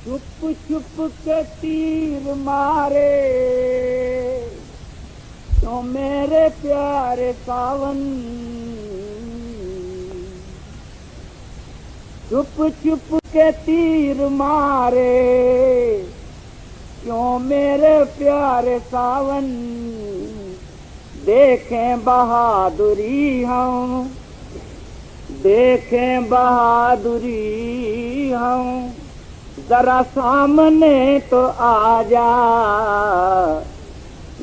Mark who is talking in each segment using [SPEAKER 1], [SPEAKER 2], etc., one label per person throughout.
[SPEAKER 1] चुप चुप के तीर मारे तो मेरे प्यारे सावन, चुप चुप के तीर मारे क्यों मेरे प्यारे सावन। देखें बहादुरी हम, देखें बहादुरी हम, जरा सामने तो आ जा,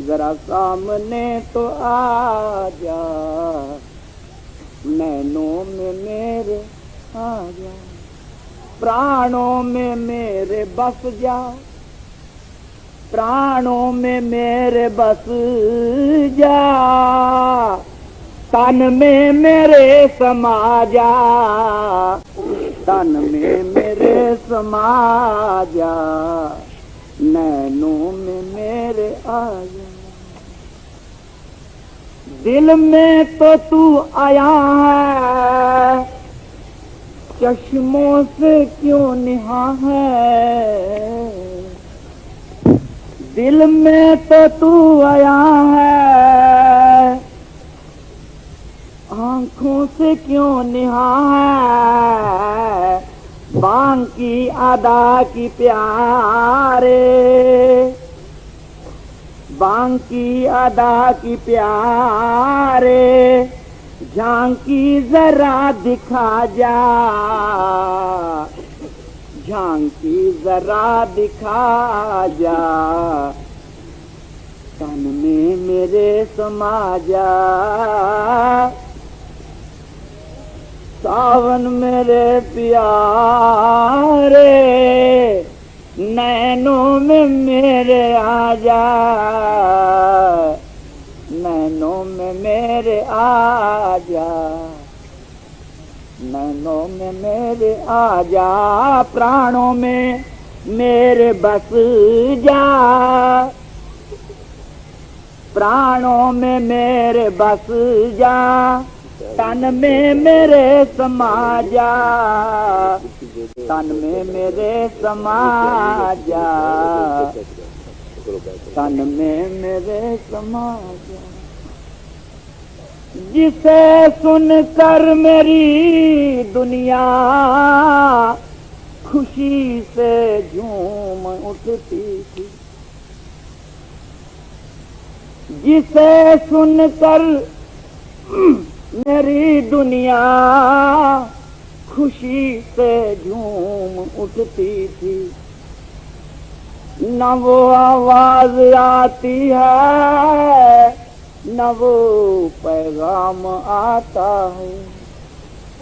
[SPEAKER 1] जरा सामने तो आ जा, नैनों में मेरे आ जा, प्राणों में मेरे बस जा, प्राणों में मेरे बस जा, तन में मेरे समा जा, तन में मेरे समा जा, नैनों में मेरे आ जा। दिल में तो तू आया है, चश्मों से क्यों निहा है, दिल में तो तू आया है, आंखों से क्यों निहा है, बांकी अदा की प्यारे, बांकी अदा की प्यारे, झांकी जरा दिखा जा, झांकी जरा दिखा जा, तन में मेरे समा जा, सावन मेरे प्यारे, नैनों में मेरे आ जा, नैनों में मेरे आ जा, नैनों में मेरे आ जा, प्राणों में मेरे बस जा, प्राणों में मेरे बस जा, तन में मेरे समा जा, तन में मेरे समा जा, तन में मेरे समा जा। जिसे सुनकर मेरी दुनिया खुशी से झूम उठती थी, जिसे सुनकर मेरी दुनिया खुशी से झूम उठती थी, न वो आवाज आती है, न वो पैगाम आता है,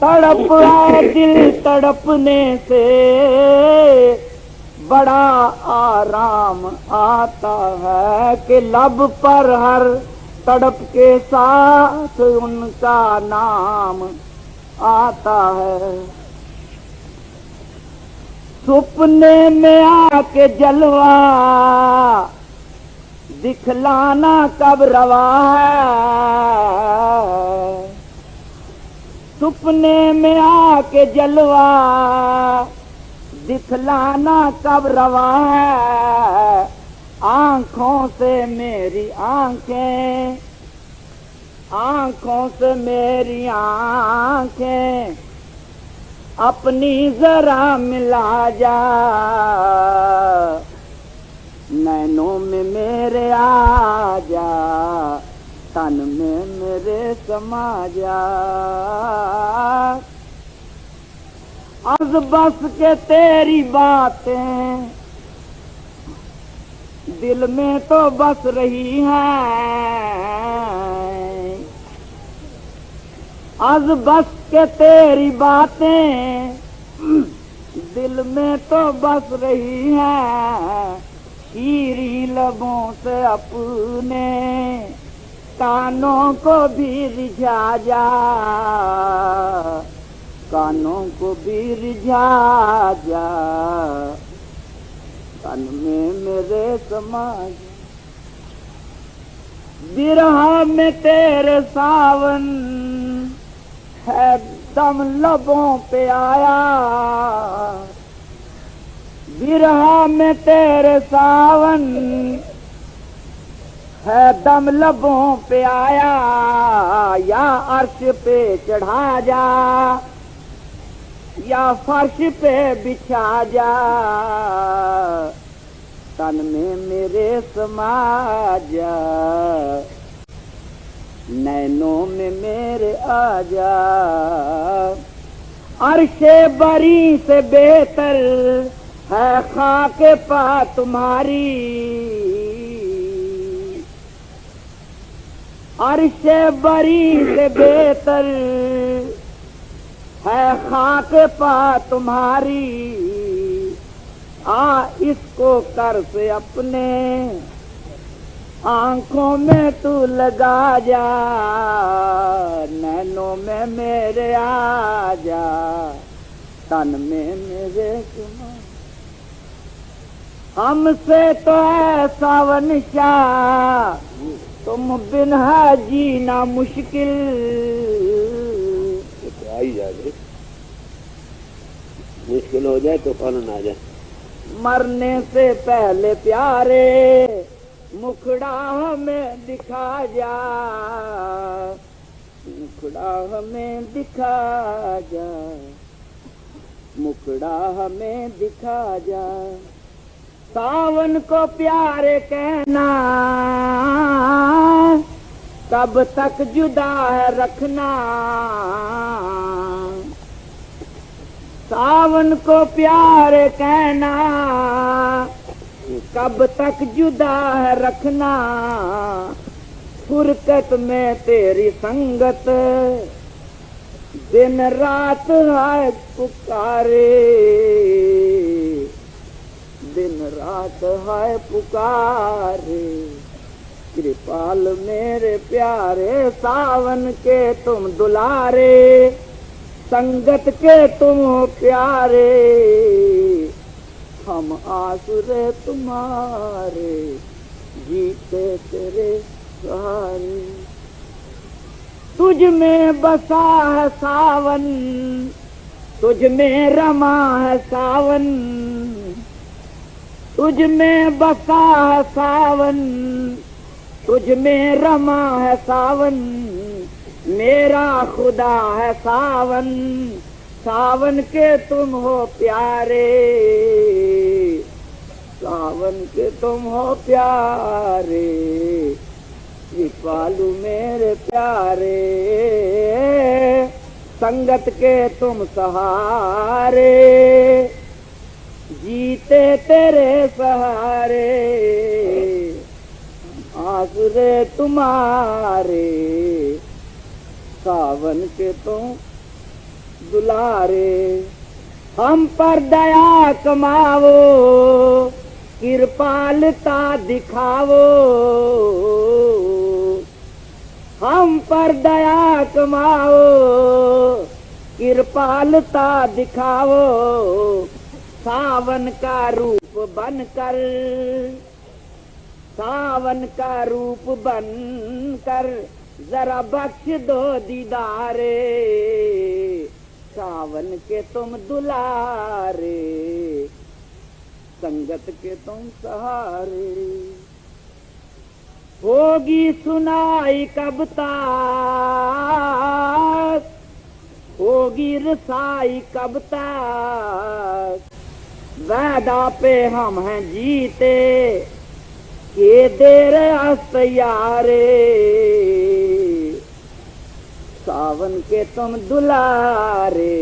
[SPEAKER 1] तड़प है दिल तड़पने से, बड़ा आराम आता है कि लब पर हर तड़प के साथ उनका नाम आता है। सपने में आके जलवा दिखलाना कब रवा है, सपने में आके जलवा दिखलाना कब रवा है, आंखों से मेरी आंखें, आंखों से मेरी आंखें अपनी जरा मिला जा, नैनों में मेरे आ जा, तन में मेरे समा जा। आज बस के तेरी बातें दिल में तो बस रही हैं, आज बस के तेरी बातें दिल में तो बस रही हैं, शीरी लबों से अपने कानों को भी रिझा जा, कानों को भी रिझा जा, तन में मेरे समा जा। बिरहा में तेरे सावन है दम लबों पे आया, बिरहा में तेरे सावन है दम लबों पे आया, या अर्श पे चढ़ा जा या फर्श पे बिछा जा, तन में मेरे समा जा, नैनों में मेरे आ जा। अर्शे बरी से बेहतर है खाके पा तुम्हारी, अर्शे बरी से बेहतर है खाके पा तुम्हारी। आ इसको कर से अपने आंखों में तू लगा जा, नैनों में मेरे आ जा, तन में मेरे सुना। हमसे तो है सावन शाह, तुम बिन है जीना मुश्किल।
[SPEAKER 2] आई जाए मुश्किल हो जाए तो फौरन आ जाए।
[SPEAKER 1] मरने से पहले प्यारे मुखड़ा हमें दिखा जा, मुखड़ा हमें दिखा जा, मुखड़ा हमें दिखा जा। सावन को प्यारे कहना, कब तक जुदा है रखना। सावन को प्यारे कहना, कब तक जुदा है रखना। फुरकत में तेरी संगत दिन रात है पुकारे, दिन रात है पुकारे। कृपाल मेरे प्यारे सावन के तुम दुलारे, संगत के तुम प्यारे। हम आसुरे तुम्हारे, जीते तेरे सहारे। तुझ में बसा है सावन, तुझ में रमा है सावन, तुझ में बसा है सावन, तुझ में रमा है सावन। मेरा खुदा है सावन, सावन के तुम हो प्यारे, सावन के तुम हो प्यारे। कृपालु मेरे प्यारे, संगत के तुम सहारे, जीते तेरे सहारे। आसरे तुम्हारे, सावन के तुम दुलारे। हम पर दया कमावो, कृपालता दिखावो। हम पर दया कमाओ, कृपालता दिखाओ। सावन का रूप बनकर, सावन का रूप बनकर जरा बख्श दो दीदारे। सावन के तुम दुलारे, संगत के तुम सहारे। होगी सुनाई कब तक, होगी रसाई कब तक। वादा पे हम हैं जीते, के देर तैयारे। सावन के तुम दुलारे,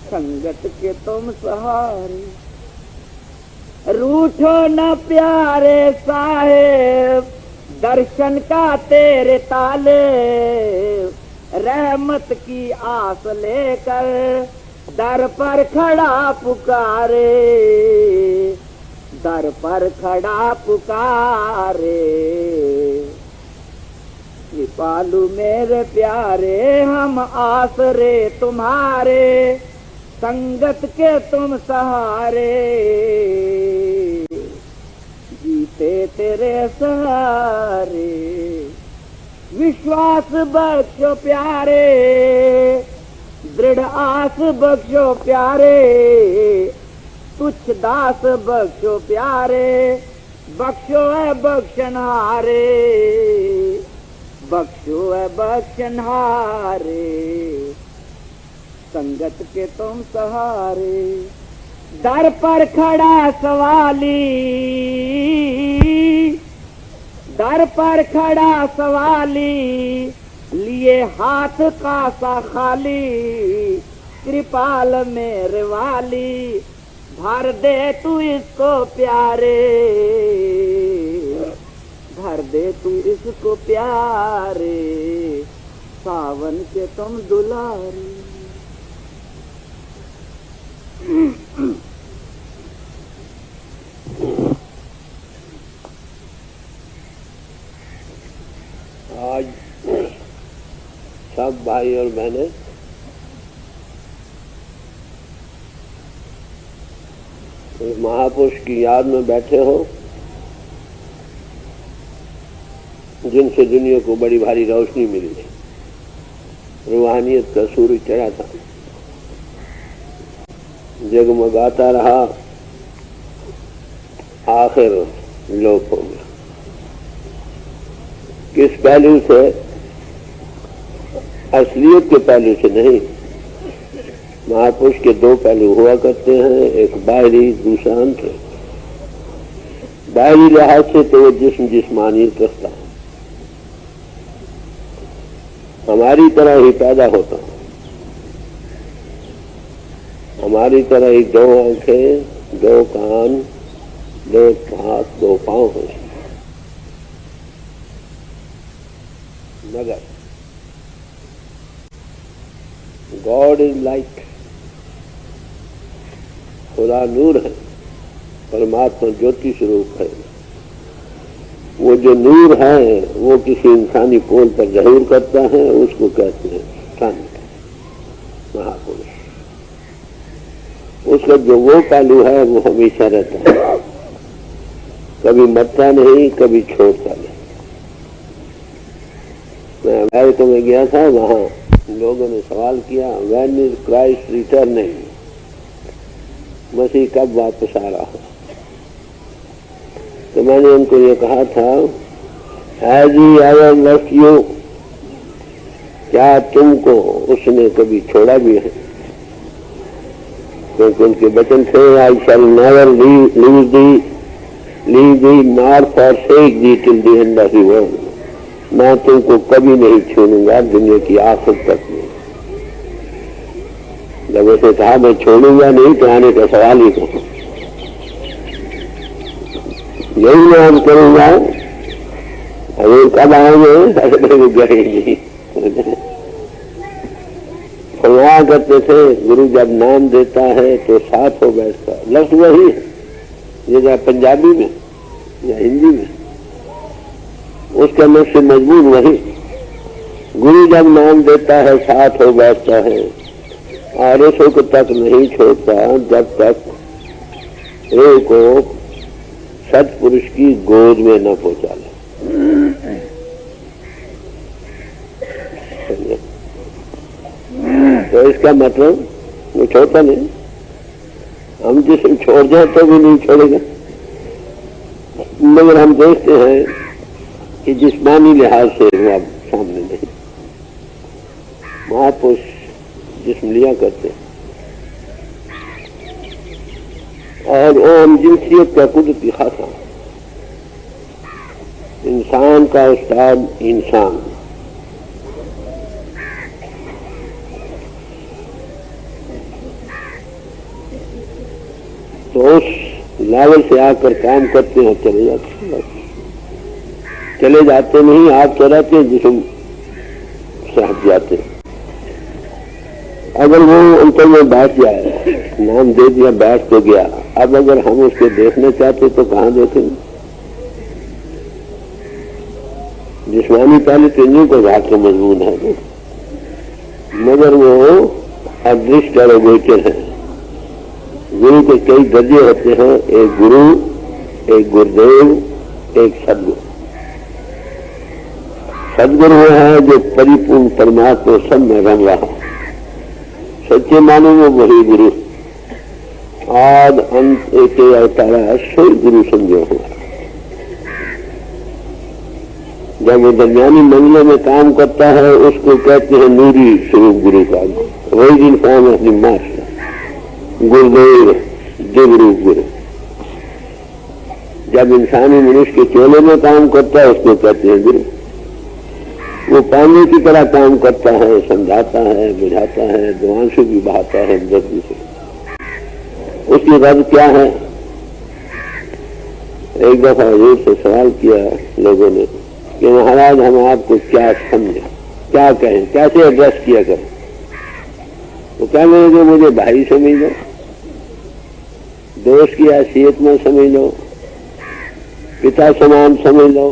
[SPEAKER 1] संगत के तुम सहारे। रूठो न प्यारे साहेब, दर्शन का तेरे ताले। रहमत की आस लेकर दर पर खड़ा पुकारे, दर पर खड़ा पुकारे। कृपालु मेरे प्यारे, हम आसरे तुम्हारे, संगत के तुम सहारे। जीते तेरे सहारे, विश्वास बख्शो प्यारे, दृढ़ आस बख्शो प्यारे। तुच्छ दास बख्शो प्यारे, बख्शो है बख्शनहारे, बख्शो है बख्शनहारे, संगत के तुम सहारे। दर पर खड़ा सवाली, दर पर खड़ा सवाली, लिए हाथ का सा खाली, कृपाल मेरे वाली, भर दे तू इसको प्यारे, भर दे तू इसको प्यारे, सावन के तुम दुलारे।
[SPEAKER 2] आज सब भाई और बहनें इस महापुरुष की याद में बैठे हो, जिनसे दुनिया को बड़ी भारी रोशनी मिली, रूहानियत का सूरज चढ़ा था, जगमगाता रहा, आखिर लोप हो गया। किस पहलू से? असलियत के पहलू से नहीं। महापुरुष के दो पहलू हुआ करते हैं, एक बाहरी, दूसरा अंतर। बाहरी लिहाज से तो वो जिस्मानियत रखता है, हमारी तरह ही पैदा होता है, हमारी तरह ही दो आंखें, दो कान, दो हाथ, दो पांव हैं, मगर गॉड इज लाइट, खुदा नूर है, परमात्मा ज्योति स्वरूप है। वो जो नूर है वो किसी इंसानी पोल पर ज़हूर करता है, उसको कहते हैं संत, महापुरुष। उसका जो वो पहलू है वो हमेशा रहता है, कभी मरता नहीं, कभी छोड़ता नहीं। मैं अमेरिका में गया था, वहां लोगों ने सवाल किया, व्हेन इज क्राइस्ट रिटर्निंग, मसीह कब वापस आ रहा है? तो मैंने उनको ये कहा था, has he ever left you, क्या तुमको उसने कभी छोड़ा भी है? क्योंकि उनके वचन थे, I shall never leave thee nor forsake thee till the end of the world, मैं तुमको कभी नहीं छोड़ूंगा दुनिया की आखिर तक में। जब उसे कहा मैं छोड़ूंगा नहीं तो आने का सवाल ही कहा, यही मैं करूंगा, अभी कब आएंगे गए नहीं। फरमाया करते थे, गुरु जब नाम देता है तो साथ हो बैठता, लफ्ज वही है, ये जरा पंजाबी में या हिंदी में, उसका नक्श मजबूर वही। गुरु जब नाम देता है साथ हो बैठता है, और उस वक्त तक नहीं छोड़ता जब तक रूह को सत्पुरुष की गोद में न पहुंचा ले। तो इसका मतलब वो छोड़ता नहीं, हम जिसे छोड़ जाए तो भी नहीं छोड़ेगा। मगर हम देखते हैं कि जिस्मानी लिहाज से वो अब सामने नहीं। महापुरुष जिस्म लिया करते और ओम जिनसियत का कुदरती खासा, इंसान का उस्ताद इंसान। तो उस लेवल से आकर काम करते हैं, चले जाते नहीं, आप तो रहते हैं जिसम से हट जाते हैं। अगर वो अंतर में बैठ जाए, नाम दे दिया, बैठ तो गया, अब अगर हम उसको देखना चाहते तो कहाँ देखेंगे? जिस्मानी पहले तो इन्हीं को घाट का मजबून है, मगर वो अदृष्ट और अगोचर है। गुरु के कई दर्जे होते हैं, एक गुरु, एक गुरुदेव, एक सदगुरु। सदगुरु वो है जो परिपूर्ण परमात्मा सब में रम रहा, सच्चे मानो में वही गुरु। आद अंत एक अवतारा सोई गुरु समझो हमारा। जब वो दरमियानी मंगलों में काम करता है उसको कहते हैं नूरी स्वरूप गुरु का। वही दिन काम अपनी मास्टर गुरुदेव देवरूप गुरु। जब इंसानी मनुष्य के चोले में काम करता है उसको कहते हैं गुरु। वो पानी की तरह काम करता है, समझाता है, बुझाता है, दुआंशु भी बहाता है दर्द से। उसकी रद क्या है? एक दफा हजूर से सवाल किया लोगों ने कि महाराज हम आपको क्या समझे, क्या कहें, कैसे एड्रेस किया करें? तो कहने लगे मुझे भाई समझ लो, दोस्त की हैसियत में समझ लो, पिता समान समझ लो,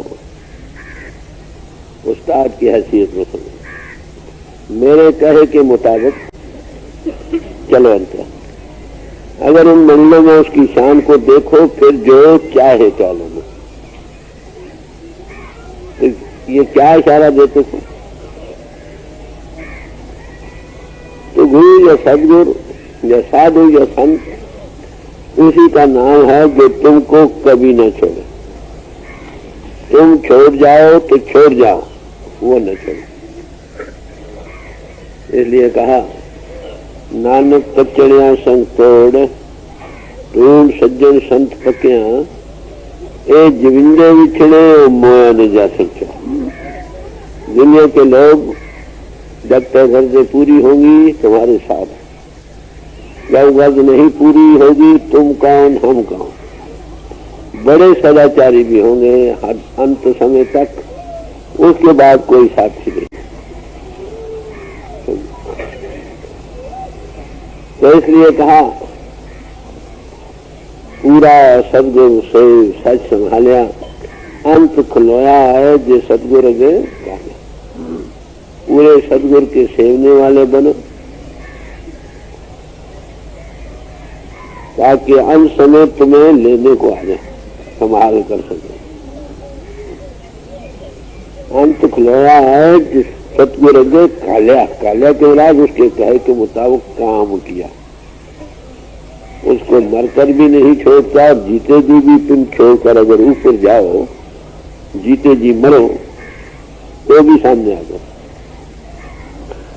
[SPEAKER 2] उस्ताद की हैसियत में समझ लो, मेरे कहे के मुताबिक चलो अंतर। अगर उन मंगलों में उसकी शान को देखो फिर जो चाहे कह लो। तो ये क्या इशारा देते थे? तो गुरु या सदगुरु या साधु या संत उसी का नाम है जो तुमको कभी न छोड़े। तुम छोड़ जाओ तो छोड़ जाओ, वो न छोड़े। इसलिए कहा नानक पचड़िया संग तोड़ ढूंढ सज्जन संत पकिया ए जविंदे विछड़े मोया ने जा सकता। दुनिया के लोग जब तक गर्जें पूरी होंगी तुम्हारे साथ, जब गर्ज नहीं पूरी होगी तुम कौन हम कौन। बड़े सदाचारी भी होंगे हर अंत समय तक, उसके बाद कोई साथी नहीं। तो इसलिए कहा पूरा सदगुरु से सच संभालिया अंत खुलोया है जो सदगुरु के पूरे सदगुरु के सेवने वाले बनो, ताकि अंत समय तुम्हें लेने को आ जाए, संभाल कर सके। अंत खुलोया है जिस सतगुरु के कालिया, कालिया के इलाज उसके कहे के मुताबिक काम किया, उसको मरकर भी नहीं छोड़ता, जीते जी भी तुम छोड़कर अगर ऊपर जाओ, जीते जी मरो तो भी सामने आ जाओ।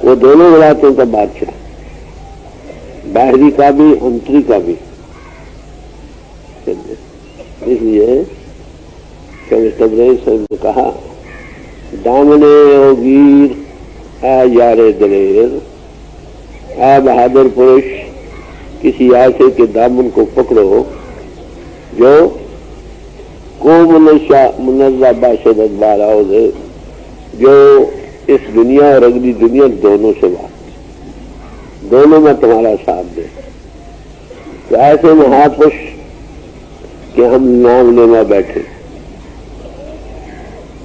[SPEAKER 2] वो दोनों विराटों का बादशाह, बाहरी का भी अंतरी का भी। इसलिए ने कहा दामने ओ वीर आ यारे दलेर, आ बहादुर पुरुष किसी आशे के दामन को पकड़ो जो को मुनज़्ज़ा बाशद बाराओ दे, जो इस दुनिया और अगली दुनिया दोनों से बात, दोनों में तुम्हारा साथ दे। तो ऐसे महापुरुष कि हम नाम लेना बैठे,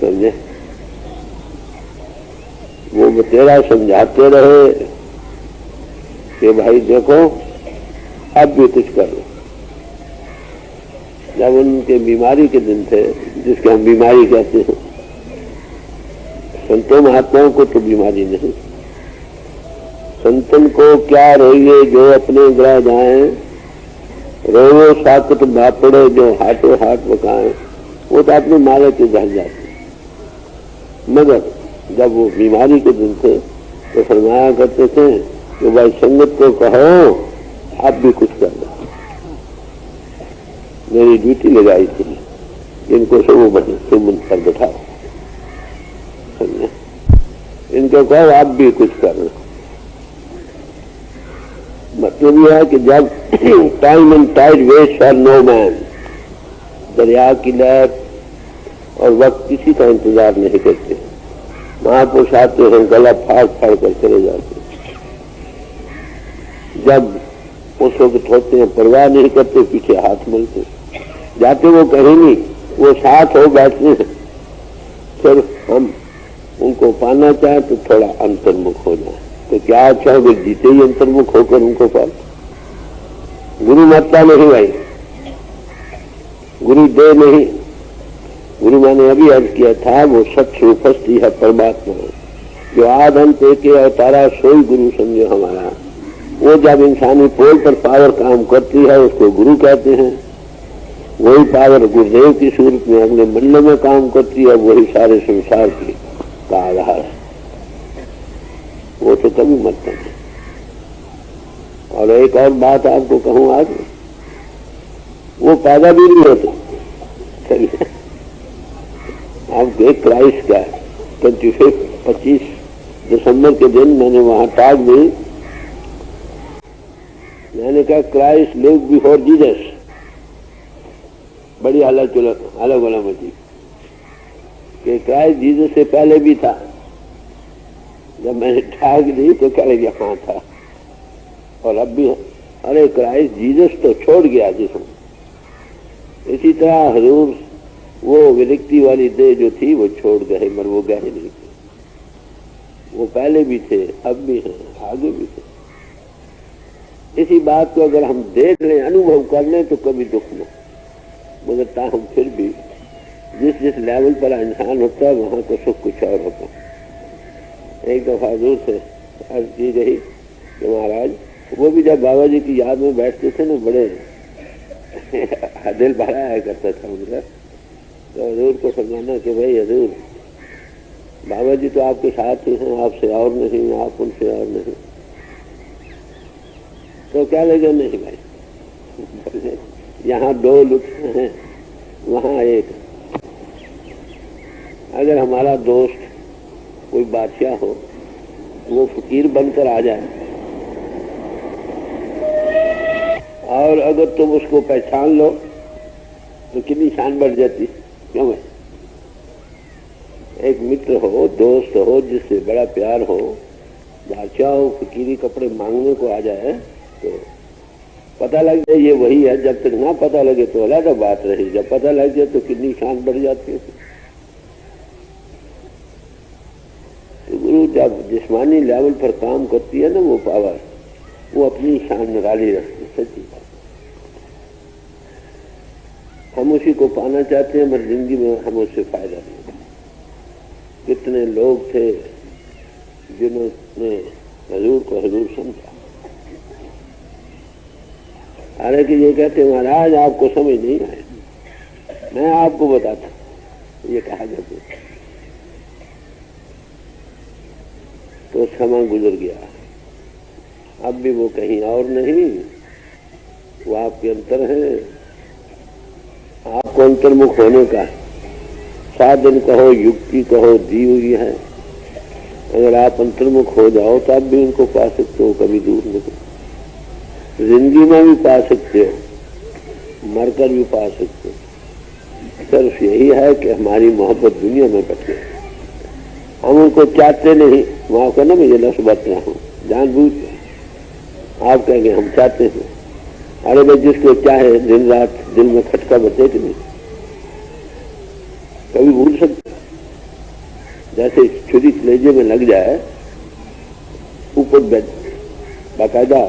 [SPEAKER 2] समझे? वो तेरा समझाते रहे कि भाई देखो अब भी कुछ कर लो। जब उनके बीमारी के दिन थे, जिसके हम बीमारी कहते हैं, संतों महात्माओं को तो बीमारी नहीं, संतन को क्या रोइए जो अपने ग्रह जाए, रोवो साकत बापड़े जो हाथों हाथ बकाए, वो तो अपने माले के घर जाते। मगर जब वो बीमारी के दिन थे तो फरमाया करते थे कि भाई संगत को कहो आप भी कुछ कर दो। मेरी ड्यूटी लगाई थी, इनको सुमन पर बैठाओ, इनको कहो आप भी कुछ कर दो। मतलब यह है कि जब टाइम एंड टाइड वेस्ट फॉर नो मैन, दरिया की लहर और वक्त किसी का इंतजार नहीं करते। महापुरुष आते हैं, गला फाड़ फाड़ कर चले जाते। जब उस वक्त होते हैं परवाह नहीं करते, पीछे हाथ मलते जाते, वो कहीं नहीं, वो साथ हो बैठते हैं। फिर हम उनको पाना चाहे तो थोड़ा अंतर्मुख हो जाए, तो क्या अच्छा हो, जीते ही अंतर्मुख होकर उनको पाल। गुरु मरता नहीं भाई, गुरु दे नहीं। गुरु मैंने अभी अर्ज किया था, वो सच उपस्थिति है परमात्मा, जो आद अंत एक अवतारा सोई गुरु समझो हमारा। वो जब इंसानी पोल पर पावर काम करती है उसको गुरु कहते हैं। वही पावर गुरुदेव की सूरत में अगले मल्ल में काम करती है, वही सारे संसार की का आधार है। वो तो कभी मरता नहीं। और एक और बात आपको कहूं आज, वो पैदा भी नहीं होते। आपको एक क्राइस्ट का 25 दिसंबर के दिन मैंने वहां टाग दी। मैंने कहा क्राइस्ट लिव बिफोर जीसस। बड़ी अलग मची कि क्राइस्ट जीसस से पहले भी था। जब मैंने टाग दी तो कह लगे हाँ था, और अब भी। अरे क्राइस्ट जीसस तो छोड़ गया जिसमें। इसी तरह हजूर वो विरक्ति वाली देह जो थी वो छोड़ गए, मगर वो गए नहीं थे। वो पहले भी थे, अब भी हैं, आगे भी थे। इसी बात को अगर हम देख लें, अनुभव कर लें तो कभी दुख न, मगर ताहम फिर भी जिस जिस लेवल पर इंसान होता है वहां तो सुख कुछ और होता है। एक दफा हजूर से अर्ज की गई कि महाराज, वो भी जब बाबा जी की याद में बैठते थे ना, बड़े दिल भरा आया करता था उनका। तो हजूर को समझाना कि भाई हजूर, बाबा जी तो आपके साथ ही हैं, आपसे और नहीं, आप उनसे और नहीं। तो क्या लगे, नहीं भाई, यहाँ 2 लुत्फ हैं, वहाँ एक। अगर हमारा दोस्त कोई बादशाह हो, वो फकीर बनकर आ जाए, और अगर तुम उसको पहचान लो तो कितनी शान बढ़ जाती। क्यों है? एक मित्र हो, दोस्त हो, जिससे बड़ा प्यार हो, बादशाह हो, फकीरी कपड़े मांगने को आ जाए तो पता लग जाए ये वही है। जब तक ना पता लगे तो अलग बात रही, जब पता लग जाए तो कितनी शान बढ़ जाती है। तो गुरु जब जिस्मानी लेवल पर काम करती है ना, वो पावर, वो अपनी शान निराली रखती है। सच्ची बात, हम उसी को पाना चाहते हैं, मगर जिंदगी में हम उससे फायदा नहीं। कितने लोग थे जिन्होंने हजूर को हजूर समझा। हालांकि ये कहते महाराज आपको समझ नहीं आए, मैं आपको बताता, ये कहा जाता। तो समय गुजर गया, अब भी वो कहीं और नहीं, वो आपके अंतर है। आपको अंतर्मुख होने का साधन कहो, युक्ति कहो, दी हुई है। अगर आप अंतर्मुख हो जाओ तो आप भी उनको पा सकते हो, कभी दूर नहीं। जिंदगी में भी पा सकते हो, मरकर भी पा सकते हो। सिर्फ यही है कि हमारी मोहब्बत दुनिया में बचे। हम उनको चाहते नहीं। वहां को ना मैं ये लफ्ज़ बता रहा हूँ जानबूझ के। आप कहेंगे हम चाहते हैं। अरे भाई, जिसको चाहे दिन रात दिल में खटका बचे कि नहीं, कभी भूल सकते। जैसे छुरी कलेजे में लग जाए, ऊपर बाकायदा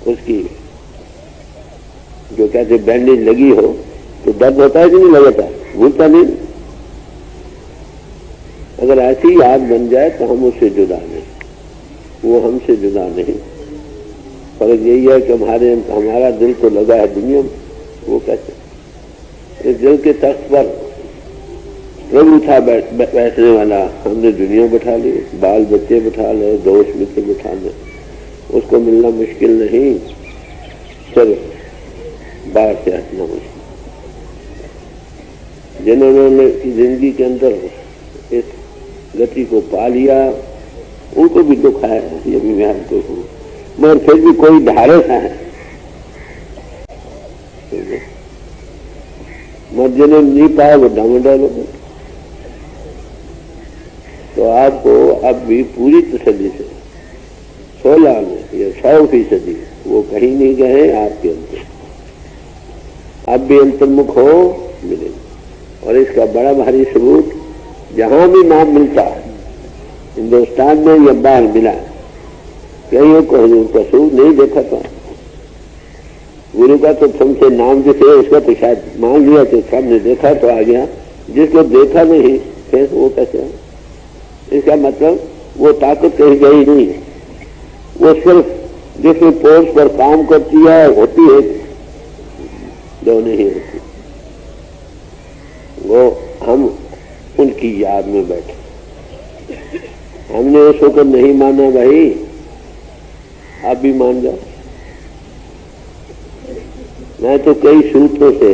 [SPEAKER 2] उसकी जो कहते बैंडेज लगी हो, तो दर्द होता है कि नहीं लगता, भूलता नहीं। अगर ऐसी याद बन जाए तो हम उससे जुदा नहीं, वो हमसे जुदा नहीं। फर्क यही है कि हमारा दिल तो लगा है दुनिया में। वो कहते इस दिल के तख्त पर प्रभु था बैठने वाला, हमने दुनिया बैठा ली, बाल बच्चे बैठा ले, दोस्त मित्र बैठा ले। उसको मिलना मुश्किल नहीं, सिर्फ बाहर से हटना मुश्किल। जिन्होंने जिंदगी के अंदर इस गति को पा लिया, उनको भी दुख है, ये भी मैं आपको हूँ, मगर फिर भी कोई ढारस है। मगर जिन्होंने नहीं पाया वो डामाडोल हो गए। तो आपको अब भी पूरी तसल्ली से 16 में या 100% वो कहीं नहीं गए, आपके अंदर अब भी अंतर्मुख हो मिले। और इसका बड़ा भारी सबूत जहां भी नाम मिलता है, हिंदुस्तान में या बाहर मिला, कहीं को हजूर का सूर नहीं देखा था। गुरु का तो तुमसे नाम जो थे उसका तो शायद मान लिया, तो सबने देखा तो आ गया। जिसको देखा नहीं फिर वो कैसे? इसका मतलब वो ताकत कहीं गई नहीं, वो सिर्फ जिसमें पोस्ट पर काम करती है होती है, जो नहीं होती, वो हम उनकी याद में बैठे। हमने उस वक्त नहीं माना, भाई आप भी मान जाओ। मैं तो कई सूत्रों से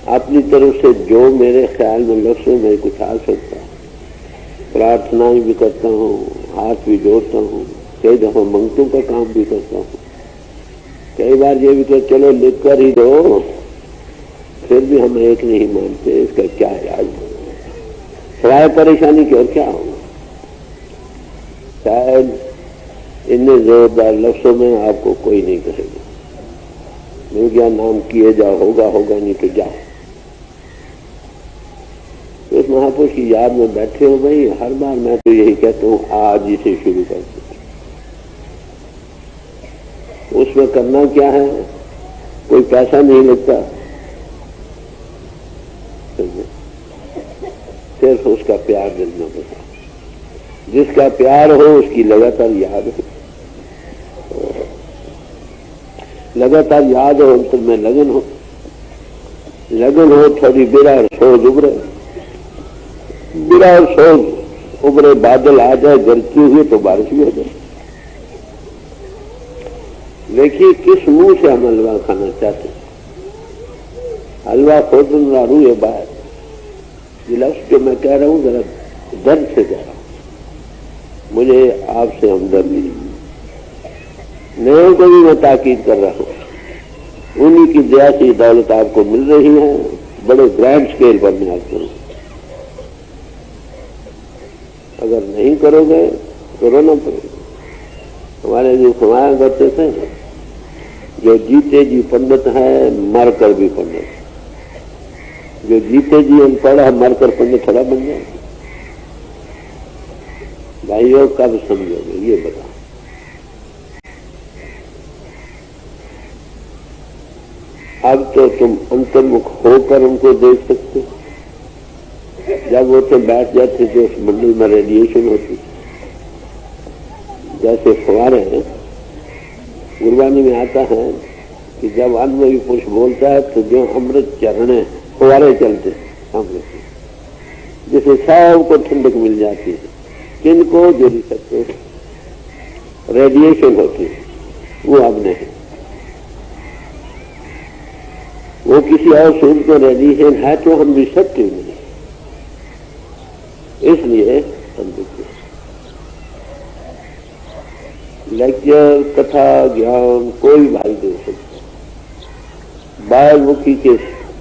[SPEAKER 2] अपनी तरफ से जो मेरे ख्याल में लफ्ज़ों में कुछ आ सकता, प्रार्थनाएं भी करता हूँ, हाथ भी जोड़ता हूँ, कई दफा मंगतों का काम भी करता हूँ, कई बार ये भी कर चलो लिख कर ही दो, फिर भी हम एक नहीं मानते। इसका क्या इलाज है? सवाए परेशानी की और क्या होगा? शायद इतने जोरदार लफ्ज़ों में आपको कोई नहीं कहेगा, मिल गया नाम किए जाओ, होगा होगा नहीं तो जाओ। तो उस महापुरुष की याद में बैठे हो भाई, हर बार मैं तो यही कहता हूँ आज ही से शुरू कर दो। उसमें करना क्या है? कोई पैसा नहीं लगता, सिर्फ उसका प्यार दिलना पड़ता। जिसका प्यार हो उसकी लगातार याद हो, लगातार याद हो, अंतर में लगन हो, लगन हो, थोड़ी बिरा और सोच उभरे, बिरा और सोच उभरे, बादल आ जाए गरजती हुई तो बारिश भी हो जाए। देखिए किस मुंह से हम हलवा खाना चाहते हैं। हलवा खोदन लारू ये बात, ये लफ्ज़ जो मैं कह रहा हूँ जरा दर्द से कह रहा हूँ, मुझे आपसे हमदर्दी, नए को भी मैं ताकीद कर रहा हूँ। उन्हीं की दया से दौलत आपको मिल रही है, बड़े ग्रैंड स्केल पर मैं आपको करूँ। अगर नहीं करोगे तो रोना पड़ेगा। हमारे जो फरमाया करते थे, जो जीते जी पंडित है मरकर भी पंडित, जो जीते जी अनपढ़ है मरकर पंडित थोड़ा बन जाए। भाइयों कब समझोगे ये बताओ? अब तो तुम अंतर्मुख होकर उनको देख सकते हो। जब वो तो बैठ जाते थे उस मंडल में रेडिएशन होती, जैसे फुवारे हैं, गुरबानी में आता है कि जब अनुभवी पुरुष बोलता है तो जो अमृत चरणे फुवारे चलते अमृत, जिससे सबको ठंडक मिल जाती है। किनको जुड़ी सकते रेडिएशन होती है, वो अब नहीं। वो किसी और सूर्य को रेडिएशन है तो हम रिसेप्टिव नहीं, इसलिए हम देखते लेक्चर कथा ज्ञान कोई भाई दे सकता।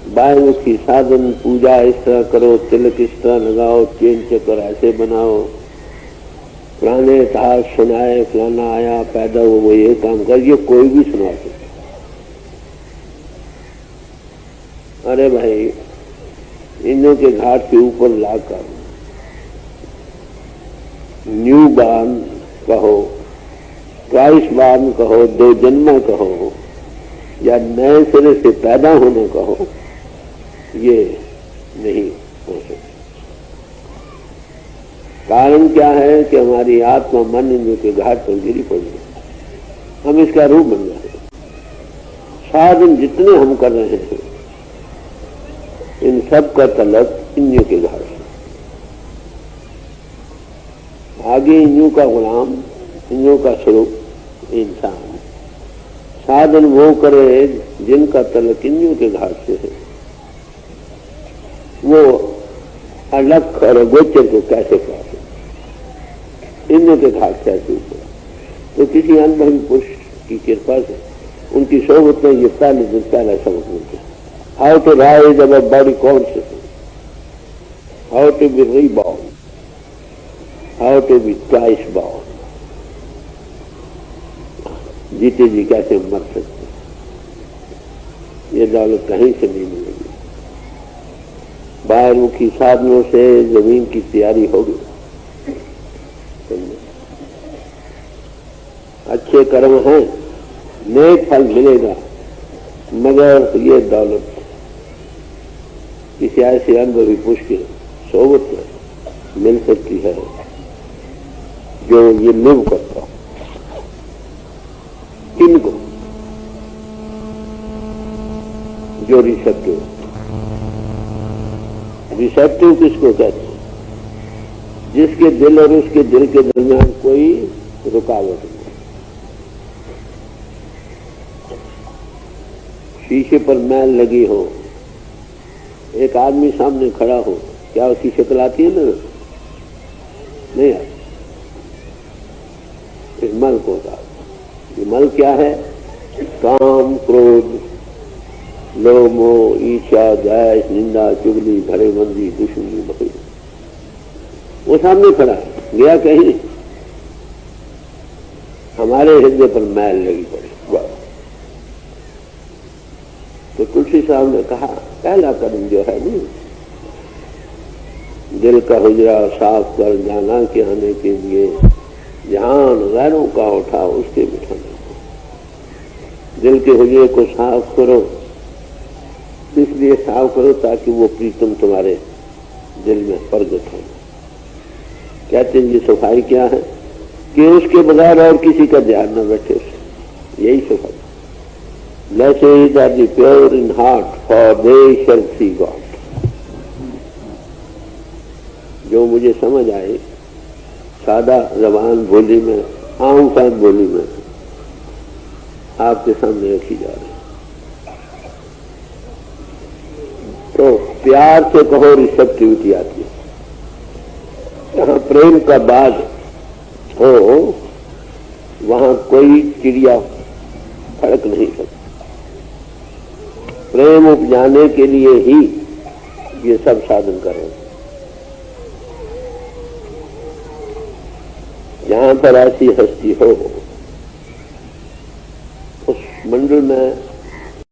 [SPEAKER 2] बाह्यमुखी साधन पूजा इस तरह करो, तिलक इस तरह लगाओ, चेन चक्कर ऐसे बनाओ, फलाने इतिहास सुनाए, फलाना आया पैदा हुआ वो ये काम कर, ये कोई भी सुना सकता। अरे भाई इन्हों के घाट के ऊपर लाकर न्यू बॉर्न कहो, ट्वाइस बॉर्न कहो, दो जन्मा कहो, या नए सिरे से पैदा होना कहो, ये नहीं हो सकता। कारण क्या है कि हमारी आत्मा मन इंद्रियों के घाट पर गिरी पड़ी है, हम इसका रूप बन रहे हैं। साधन जितने हम कर रहे हैं इन सब का तलक इंद्रियों के घाट से। आगे इंद्रियों का गुलाम, इंद्रियों का स्वरूप इंसान। साधन वो करे जिनका तलक इंद्रियों के घाट से है, वो अलग और गोचर को कैसे पाए, इंद्रियों के घाट कैसे ऊपर। तो किसी अनुभवी पुरुष की कृपा से उनकी सोबत में ये पहला सबक मिलता है। How to rise our body consciousness, how to be reborn, how to be twice born. जीते जी कैसे मर सकते, ये दौलत कहीं से नहीं मिलेगी। बाहरमुखी साधनों से जमीन की तैयारी होगी, अच्छे कर्म हैं, नेक फल मिलेगा, मगर ये दौलत किसी ऐसे अनुभवी पुरुष की सोबत में मिल सकती है जो ये लिव करता हो। किनको, जो रिसेप्टिव। रिसेप्टिव किसको कहते हैं? जिसके दिल और उसके दिल के दरमियान कोई रुकावट नहीं। शीशे पर मैल लगी हो, एक आदमी सामने खड़ा हो, क्या उसकी शक्ल आती है ना? नहीं आती। इस मल को होता है। ये मल क्या है? काम, क्रोध, लोभ, मोह, ईर्ष्या, द्वेष, निंदा, चुगली, भड़ेबंदी, दुश्मनी, बकरी। वो सामने खड़ा है, गया कहीं नहीं। हमारे हृदय पर मैल लगी पड़ी। तो तुलसी साहब ने कहा, पहला कदम जो है नहीं, दिल का हुजरा साफ कर जाना के आने के लिए ध्यान गैरों का उठा उसके बिठाने को। दिल के हुजरे को साफ करो, इसलिए साफ करो ताकि वो प्रीतम तुम्हारे दिल में प्रगट हो। कहते हैं ये सफाई क्या है? कि उसके बगैर और किसी का ध्यान न बैठे, यही सफाई। Blessed are the pure in heart, for they shall see God. जो मुझे समझ आए सादा जबान बोली में, आम शान बोली में आपके सामने रखी जा रही। तो प्यार से कहो रिसेप्टिविटी आती है। जहां प्रेम का बाग हो वहां कोई चिड़िया फड़क नहीं सकती। प्रेम उपजाने के लिए ही ये सब साधन करें। जहां पर ऐसी हस्ती हो उस मंडल में